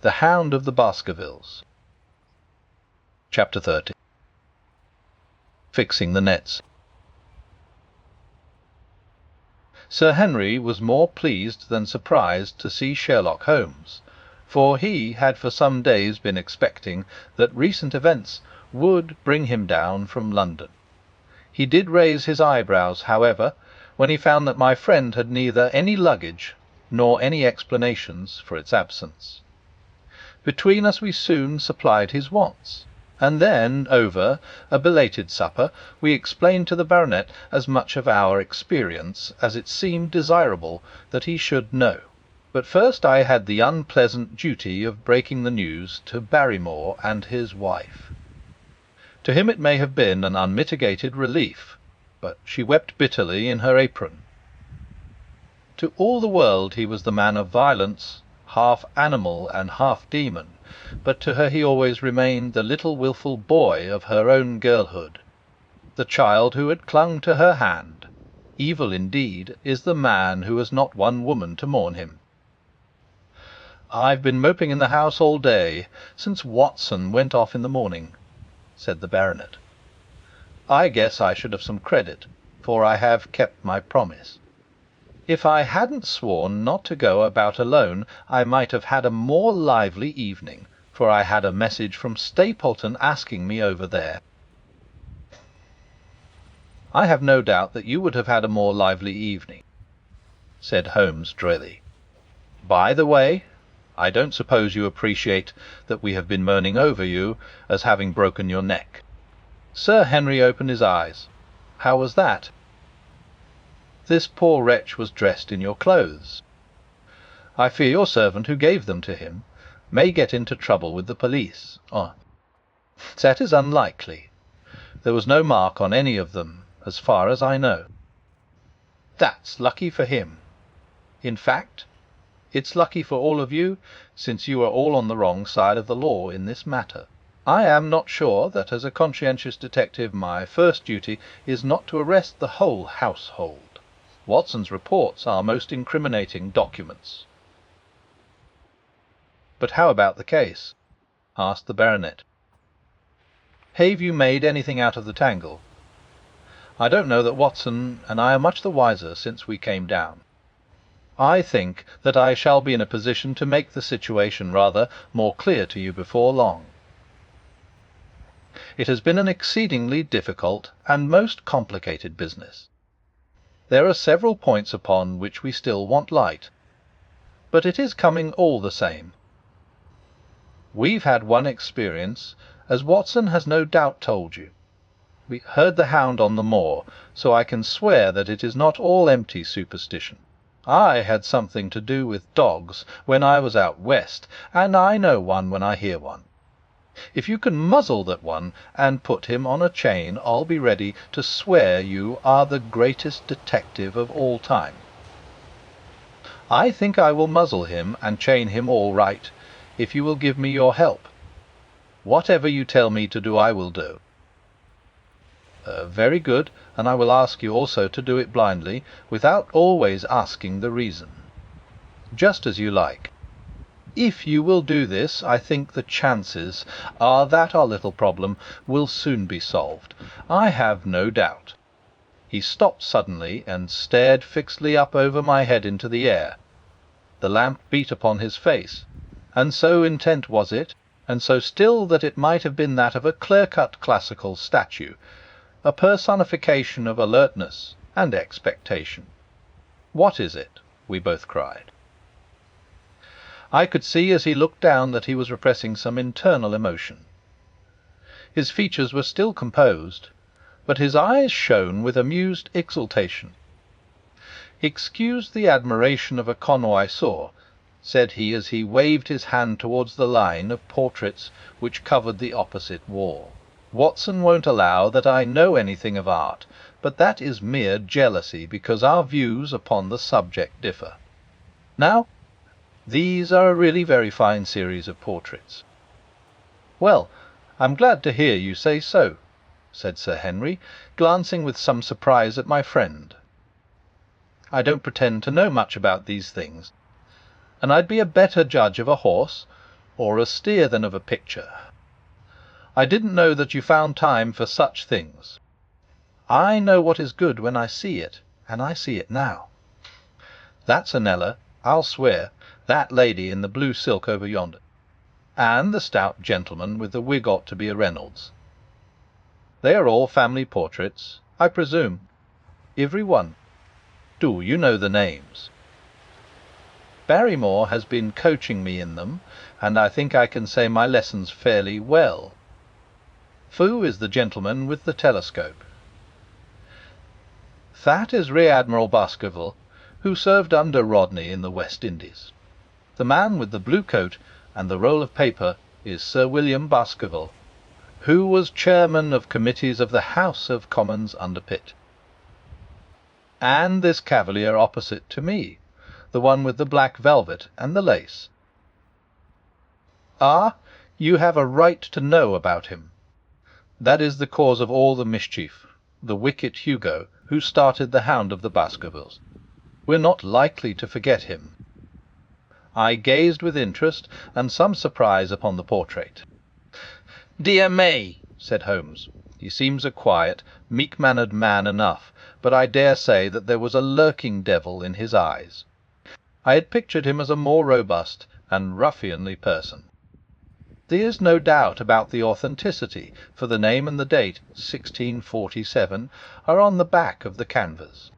The Hound of the Baskervilles. Chapter 30. Fixing the nets. Sir Henry was more pleased than surprised to see Sherlock Holmes, for he had for some days been expecting that recent events would bring him down from London. He did raise his eyebrows, however, when he found that my friend had neither any luggage nor any explanations for its absence. Between us we soon supplied his wants, and then, over a belated supper, we explained to the baronet as much of our experience as it seemed desirable that he should know. But first I had the unpleasant duty of breaking the news to Barrymore and his wife. To him it may have been an unmitigated relief, but she wept bitterly in her apron. To all the world he was the man of violence, half animal and half demon, but to her he always remained the little wilful boy of her own girlhood, the child who had clung to her hand. Evil indeed is the man who has not one woman to mourn him. "I've been moping in the house all day, since Watson went off in the morning," said the baronet. "I guess I should have some credit, for I have kept my promise. If I hadn't sworn not to go about alone, I might have had a more lively evening, for I had a message from Stapleton asking me over there." "I have no doubt that you would have had a more lively evening," said Holmes drily. "By the way, I don't suppose you appreciate that we have been moaning over you as having broken your neck." Sir Henry opened his eyes. "How was that?" "This poor wretch was dressed in your clothes. I fear your servant, who gave them to him, may get into trouble with the police." "Oh, that is unlikely. There was no mark on any of them, as far as I know." "That's lucky for him. In fact, it's lucky for all of you, since you are all on the wrong side of the law in this matter. I am not sure that as a conscientious detective my first duty is not to arrest the whole household. Watson's reports are most incriminating documents." "But how about the case?" asked the baronet. "Have you made anything out of the tangle? I don't know that Watson and I are much the wiser since we came down. I think that I shall be in a position to make the situation rather more clear to you before long. It has been an exceedingly difficult and most complicated business. There are several points upon which we still want light, but it is coming all the same. We've had one experience, as Watson has no doubt told you. We heard the hound on the moor, so I can swear that it is not all empty superstition. I had something to do with dogs when I was out west, and I know one when I hear one. If you can muzzle that one and put him on a chain, I'll be ready to swear you are the greatest detective of all time. I think I will muzzle him and chain him all right, if you will give me your help. Whatever you tell me to do I will do." "Very good, and I will ask you also to do it blindly, without always asking the reason." "Just as you like. If you will do this, I think the chances are that our little problem will soon be solved. I have no doubt." He stopped suddenly and stared fixedly up over my head into the air. The lamp beat upon his face, and so intent was it, and so still, that it might have been that of a clear-cut classical statue, a personification of alertness and expectation. "What is it?" we both cried. I could see as he looked down that he was repressing some internal emotion. His features were still composed, but his eyes shone with amused exultation. "Excuse the admiration of a connoisseur," said he as he waved his hand towards the line of portraits which covered the opposite wall. "Watson won't allow that I know anything of art, but that is mere jealousy, because our views upon the subject differ. Now, these are a really very fine series of portraits." "Well, I'm glad to hear you say so," said Sir Henry, glancing with some surprise at my friend. "I don't pretend to know much about these things, and I'd be a better judge of a horse, or austere than of a picture. I didn't know that you found time for such things. I know what is good when I see it, and I see it now. That's Anella, I'll swear, that lady in the blue silk over yonder, and the stout gentleman with the wig ought to be a Reynolds. They are all family portraits, I presume. Every one. Do you know the names? Barrymore has been coaching me in them, and I think I can say my lessons fairly well. Fu is the gentleman with the telescope. That is Rear Admiral Baskerville, who served under Rodney in the West Indies. The man with the blue coat and the roll of paper is Sir William Baskerville, who was chairman of committees of the House of Commons under Pitt. And this cavalier opposite to me, the one with the black velvet and the lace. Ah, you have a right to know about him. That is the cause of all the mischief, the wicked Hugo, who started the Hound of the Baskervilles. We're not likely to forget him. I gazed with interest and some surprise upon the portrait. "Dear me," said Holmes. He seems a quiet, meek-mannered man enough, but I dare say that there was a lurking devil in his eyes. I had pictured him as a more robust and ruffianly person. There is no doubt about the authenticity, for the name and the date, 1647, are on the back of the canvas.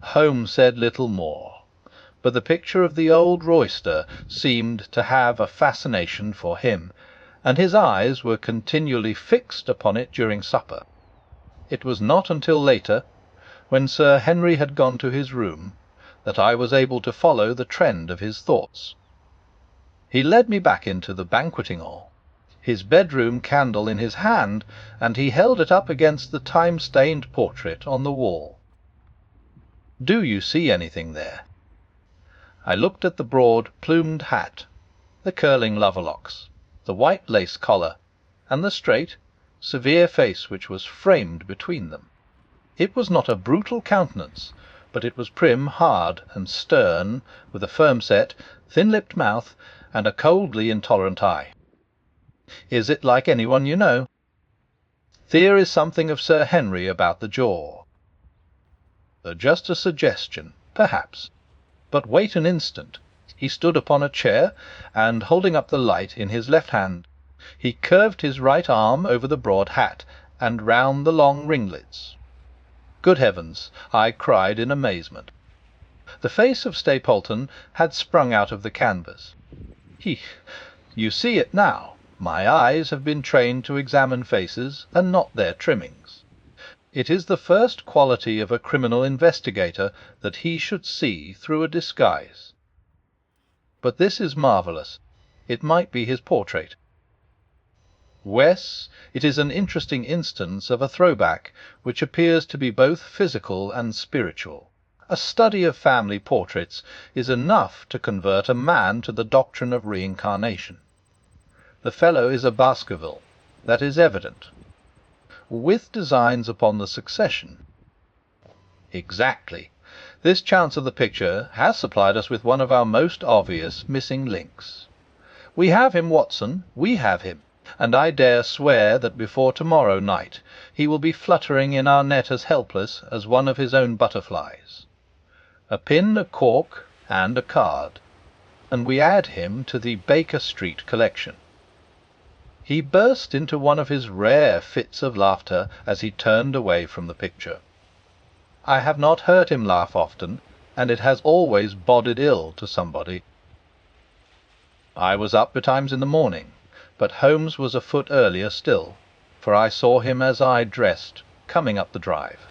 Holmes said little more, but the picture of the old royster seemed to have a fascination for him, and his eyes were continually fixed upon it during supper. It was not until later, when Sir Henry had gone to his room, that I was able to follow the trend of his thoughts. He led me back into the banqueting hall, his bedroom candle in his hand, and he held it up against the time-stained portrait on the wall. "Do you see anything there?" I looked at the broad plumed hat, the curling loverlocks, the white lace collar, and the straight, severe face which was framed between them. It was not a brutal countenance, but it was prim, hard, and stern, with a firm-set, thin-lipped mouth, and a coldly intolerant eye. "Is it like anyone you know?" "There is something of Sir Henry about the jaw." Just a suggestion, perhaps. But wait an instant. He stood upon a chair, and, holding up the light in his left hand, he curved his right arm over the broad hat, and round the long ringlets. Good heavens! I cried in amazement. The face of Stapleton had sprung out of the canvas. You see it now. My eyes have been trained to examine faces, and not their trimmings. It is the first quality of a criminal investigator that he should see through a disguise. But this is marvellous. It might be his portrait. Wes, it is an interesting instance of a throwback which appears to be both physical and spiritual. A study of family portraits is enough to convert a man to the doctrine of reincarnation. The fellow is a Baskerville, that is evident, with designs upon the succession. Exactly. This chance of the picture has supplied us with one of our most obvious missing links. We have him, Watson, we have him, and I dare swear that before tomorrow night he will be fluttering in our net as helpless as one of his own butterflies. A pin, a cork, and a card, and we add him to the Baker Street collection. He burst into one of his rare fits of laughter as he turned away from the picture. I have not heard him laugh often, and it has always boded ill to somebody. I was up betimes in the morning, but Holmes was afoot earlier still, for I saw him as I dressed, coming up the drive.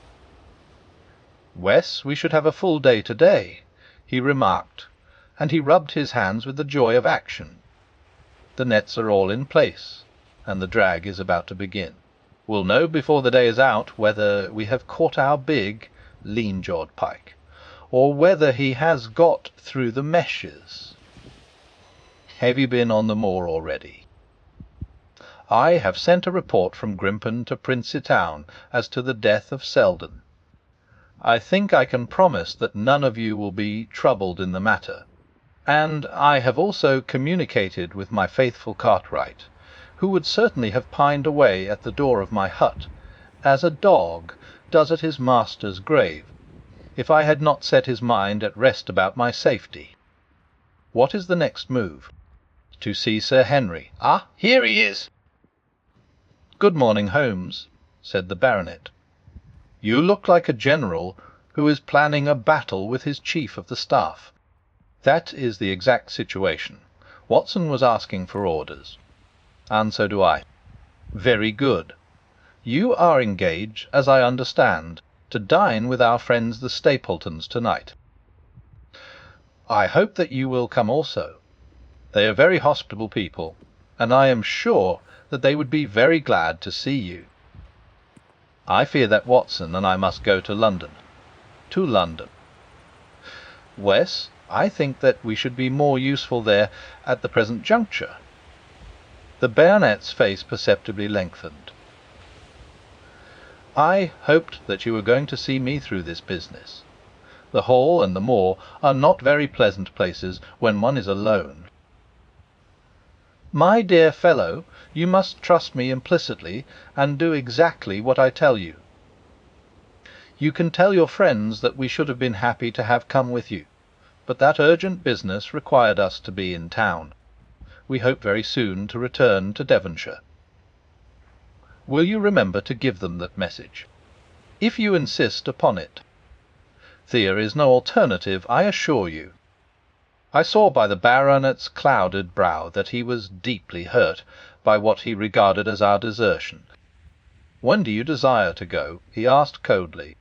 "Wes, we should have a full day to-day," he remarked, and he rubbed his hands with the joy of action. "The nets are all in place, and the drag is about to begin. We'll know before the day is out whether we have caught our big, lean-jawed pike, or whether he has got through the meshes. Have you been on the moor already?" "I have sent a report from Grimpen to Princey Town as to the death of Selden. I think I can promise that none of you will be troubled in the matter. And I have also communicated with my faithful Cartwright, who would certainly have pined away at the door of my hut, as a dog does at his master's grave, if I had not set his mind at rest about my safety. What is the next move? To see Sir Henry. Ah, here he is. Good morning, Holmes, said the baronet. You look like a general who is planning a battle with his chief of the staff. That is the exact situation. Watson was asking for orders. And so do I. Very good. You are engaged, as I understand, to dine with our friends the Stapletons tonight. I hope that you will come also. They are very hospitable people, and I am sure that they would be very glad to see you. I fear that Watson and I must go to London. To London. Wes, I think that we should be more useful there at the present juncture. The baronet's face perceptibly lengthened. I hoped that you were going to see me through this business. The Hall and the moor are not very pleasant places when one is alone. My dear fellow, you must trust me implicitly, and do exactly what I tell you. You can tell your friends that we should have been happy to have come with you, but that urgent business required us to be in town. We hope very soon to return to Devonshire. Will you remember to give them that message, if you insist upon it? There is no alternative, I assure you. I saw by the baronet's clouded brow that he was deeply hurt by what he regarded as our desertion. When do you desire to go? He asked coldly.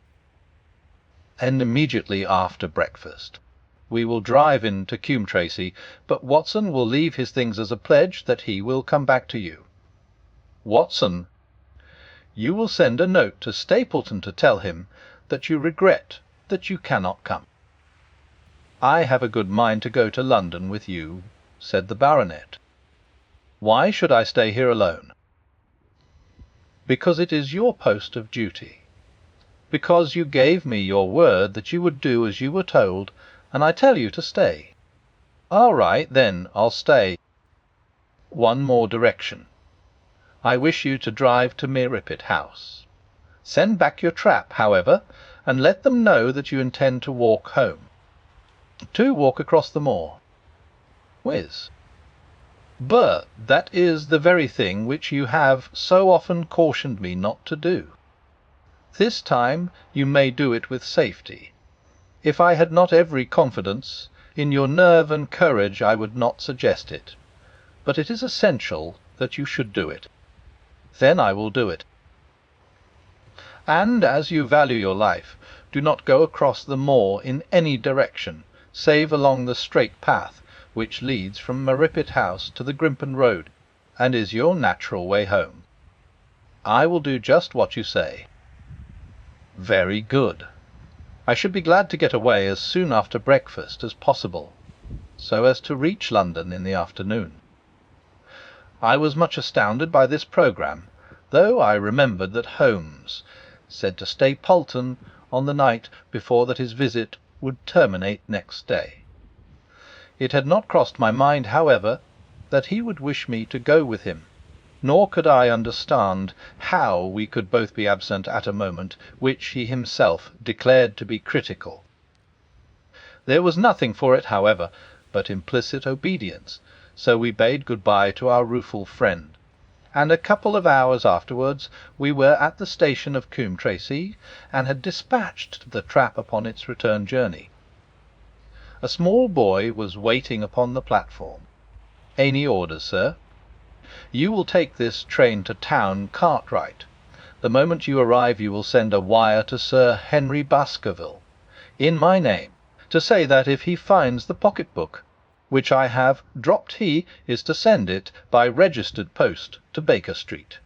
And immediately after breakfast. We will drive into Coombe Tracey, but Watson will leave his things as a pledge that he will come back to you. Watson, you will send a note to Stapleton to tell him that you regret that you cannot come. I have a good mind to go to London with you, said the baronet. Why should I stay here alone? Because it is your post of duty. Because you gave me your word that you would do as you were told, and I tell you to stay. All right, then, I'll stay. One more direction. I wish you to drive to Merripit House. Send back your trap, however, and let them know that you intend to walk home. To walk across the moor. Whiz. But that is the very thing which you have so often cautioned me not to do. This time you may do it with safety. If I had not every confidence in your nerve and courage, I would not suggest it. But it is essential that you should do it. Then I will do it. And as you value your life, do not go across the moor in any direction, save along the straight path which leads from Merripit House to the Grimpen Road, and is your natural way home. I will do just what you say. Very good. I should be glad to get away as soon after breakfast as possible, so as to reach London in the afternoon. I was much astounded by this programme, though I remembered that Holmes said to Stapleton on the night before that his visit would terminate next day. It had not crossed my mind, however, that he would wish me to go with him, nor could I understand how we could both be absent at a moment which he himself declared to be critical. There was nothing for it, however, but implicit obedience, so we bade good-bye to our rueful friend, and a couple of hours afterwards we were at the station of Coombe Tracey, and had dispatched the trap upon its return journey. A small boy was waiting upon the platform. Any orders, sir? You will take this train to town, Cartwright. The moment you arrive you will send a wire to Sir Henry Baskerville, in my name, to say that if he finds the pocket-book, which I have dropped, he is to send it by registered post to Baker Street.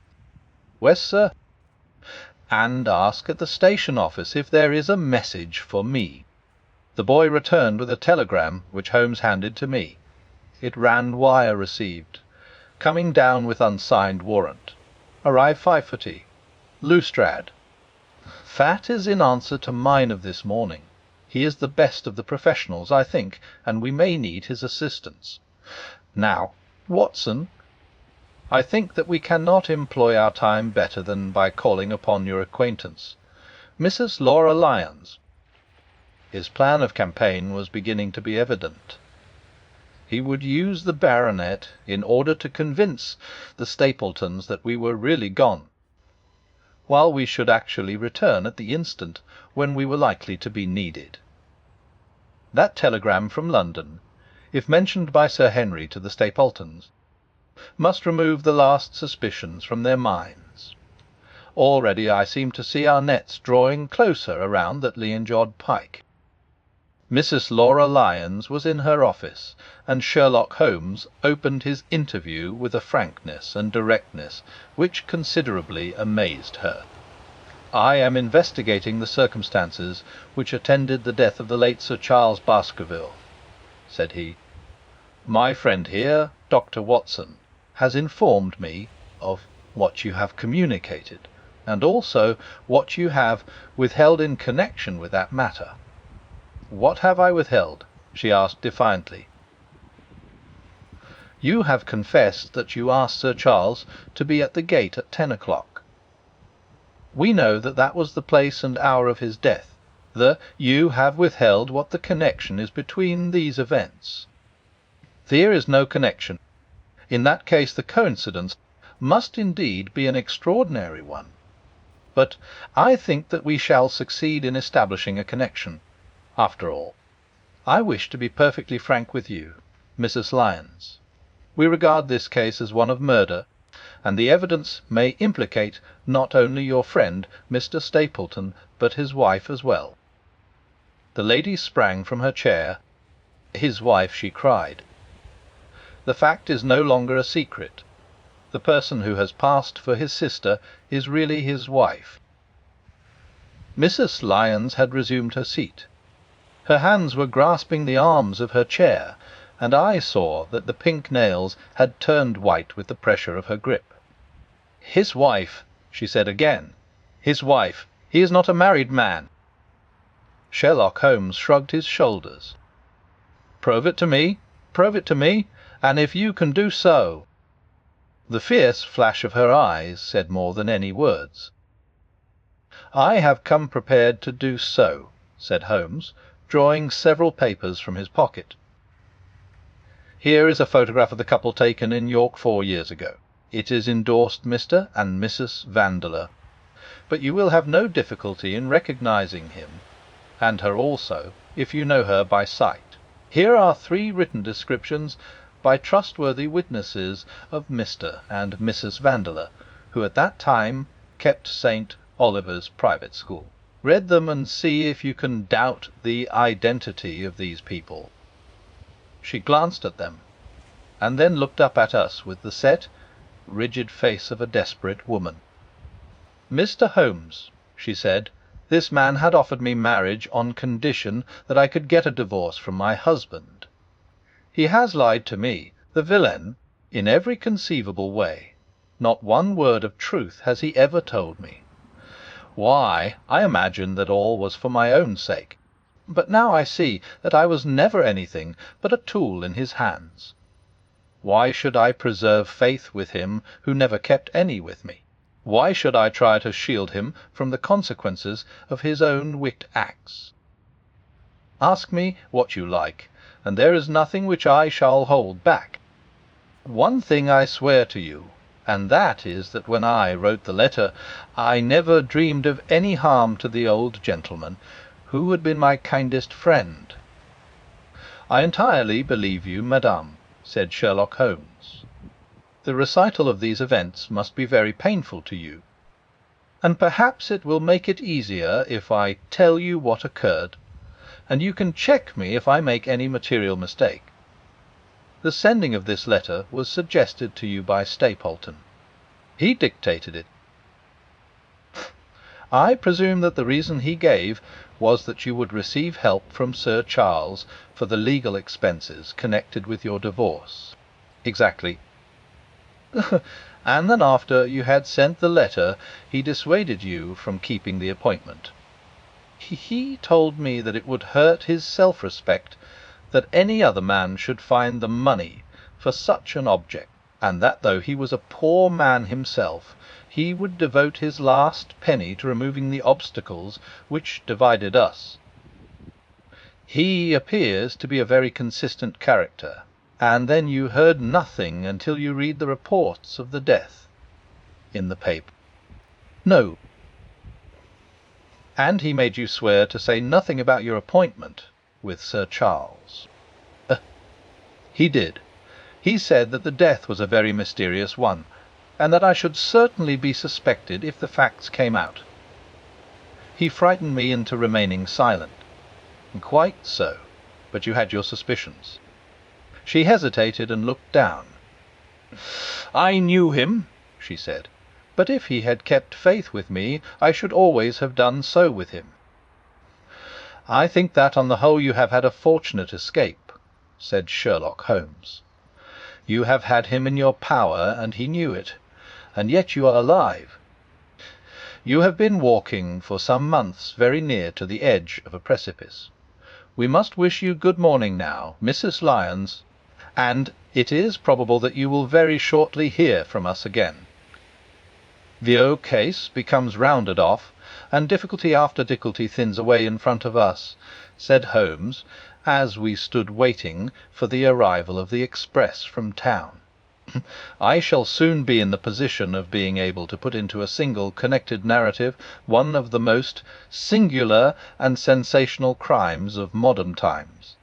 West, sir? And ask at the station office if there is a message for me. The boy returned with a telegram which Holmes handed to me. It ran, wire received. Coming down with unsigned warrant. Arrive 5:40. Loostrad. That is in answer to mine of this morning. He is the best of the professionals, I think, and we may need his assistance. Now, Watson, I think that we cannot employ our time better than by calling upon your acquaintance, Mrs. Laura Lyons." His plan of campaign was beginning to be evident. He would use the baronet in order to convince the Stapletons that we were really gone, while we should actually return at the instant when we were likely to be needed. That telegram from London, if mentioned by Sir Henry to the Stapletons, must remove the last suspicions from their minds. Already I seem to see our nets drawing closer around that Leonjod pike. Mrs. Laura Lyons was in her office, and Sherlock Holmes opened his interview with a frankness and directness which considerably amazed her. "I am investigating the circumstances which attended the death of the late Sir Charles Baskerville," said he. "My friend here, Dr. Watson, has informed me of what you have communicated, and also what you have withheld in connection with that matter." "What have I withheld?" she asked defiantly. "You have confessed that you asked Sir Charles to be at the gate at 10 o'clock. We know that that was the place and hour of his death. You have withheld what the connection is between these events. There is no connection. In that case the coincidence must indeed be an extraordinary one. But I think that we shall succeed in establishing a connection. After all, I wish to be perfectly frank with you, Mrs. Lyons. We regard this case as one of murder, and the evidence may implicate not only your friend, Mr. Stapleton, but his wife as well." The lady sprang from her chair. "His wife!" she cried. "The fact is no longer a secret. The person who has passed for his sister is really his wife." Mrs. Lyons had resumed her seat. Her hands were grasping the arms of her chair, and I saw that the pink nails had turned white with the pressure of her grip. "His wife," she said again. "His wife. He is not a married man." Sherlock Holmes shrugged his shoulders. "Prove it to me. Prove it to me. And if you can do so—" The fierce flash of her eyes said more than any words. "I have come prepared to do so," said Holmes, drawing several papers from his pocket. "Here is a photograph of the couple taken in York 4 years ago. It is endorsed Mr. and Mrs. Vandeleur, but you will have no difficulty in recognizing him, and her also, if you know her by sight. Here are 3 written descriptions by trustworthy witnesses of Mr. and Mrs. Vandeleur, who at that time kept St. Oliver's private school. Read them and see if you can doubt the identity of these people." She glanced at them, and then looked up at us with the set, rigid face of a desperate woman. "Mr. Holmes," she said, "this man had offered me marriage on condition that I could get a divorce from my husband. He has lied to me, the villain, in every conceivable way. Not one word of truth has he ever told me. Why, I imagined that all was for my own sake, but now I see that I was never anything but a tool in his hands. Why should I preserve faith with him who never kept any with me? Why should I try to shield him from the consequences of his own wicked acts? Ask me what you like, and there is nothing which I shall hold back. One thing I swear to you, and that is that when I wrote the letter I never dreamed of any harm to the old gentleman, who had been my kindest friend." "I entirely believe you, madame," said Sherlock Holmes. "The recital of these events must be very painful to you, and perhaps it will make it easier if I tell you what occurred, and you can check me if I make any material mistake. The sending of this letter was suggested to you by Stapleton. He dictated it. I presume that the reason he gave was that you would receive help from Sir Charles for the legal expenses connected with your divorce." "Exactly." "And then after you had sent the letter he dissuaded you from keeping the appointment." He told me that it would hurt his self-respect that any other man should find the money for such an object, and that though he was a poor man himself, he would devote his last penny to removing the obstacles which divided us. He appears to be a very consistent character. And then you heard nothing until you read the reports of the death in the paper? No. And he made you swear to say nothing about your appointment with Sir Charles? He did. He said that the death was a very mysterious one, and that I should certainly be suspected if the facts came out. He frightened me into remaining silent. Quite so, but you had your suspicions. She hesitated and looked down. I knew him, she said, but if he had kept faith with me, I should always have done so with him. I think that on the whole you have had a fortunate escape, said Sherlock Holmes. You have had him in your power, and he knew it, and yet you are alive. You have been walking for some months very near to the edge of a precipice. We must wish you good morning now, Mrs. Lyons, and it is probable that you will very shortly hear from us again. The old case becomes rounded off, and difficulty after difficulty thins away in front of us, said Holmes, as we stood waiting for the arrival of the express from town. I shall soon be in the position of being able to put into a single connected narrative one of the most singular and sensational crimes of modern times.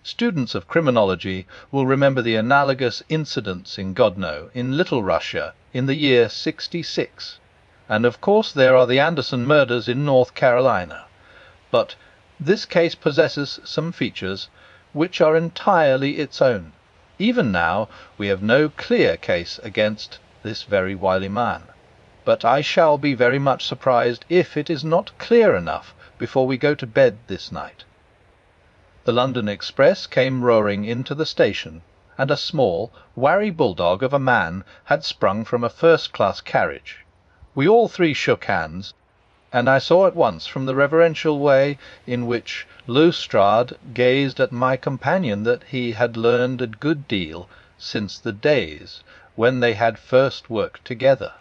Students of criminology will remember the analogous incidents in Godno, in Little Russia, in the year '66, and of course there are the Anderson murders in North Carolina. But this case possesses some features which are entirely its own. Even now we have no clear case against this very wily man, but I shall be very much surprised if it is not clear enough before we go to bed this night. The London express came roaring into the station, and a small, wary bulldog of a man had sprung from a first-class carriage. We all three shook hands, and I saw at once from the reverential way in which Lestrade gazed at my companion that he had learned a good deal since the days when they had first worked together.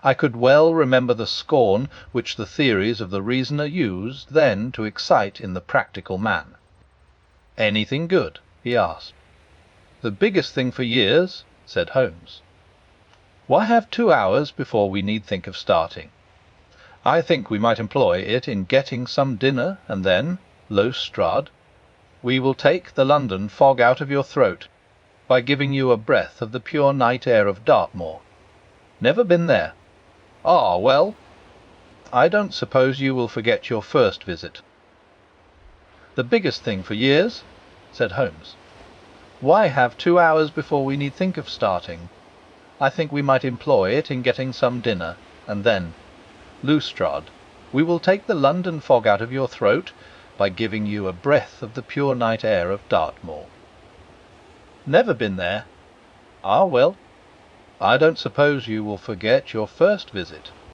I could well remember the scorn which the theories of the reasoner used then to excite in the practical man. "Anything good?" he asked. "The biggest thing for years," said Holmes. "Why have 2 hours before we need think of starting?" "I think we might employ it in getting some dinner, and then, Lestrade, we will take the London fog out of your throat by giving you a breath of the pure night air of Dartmoor. Never been there? Ah, well, I don't suppose you will forget your first visit." "The biggest thing for years," said Holmes. "Why have 2 hours before we need think of starting? I think we might employ it in getting some dinner, and then, Lestrade, we will take the London fog out of your throat by giving you a breath of the pure night air of Dartmoor. Never been there? Ah, well, I don't suppose you will forget your first visit."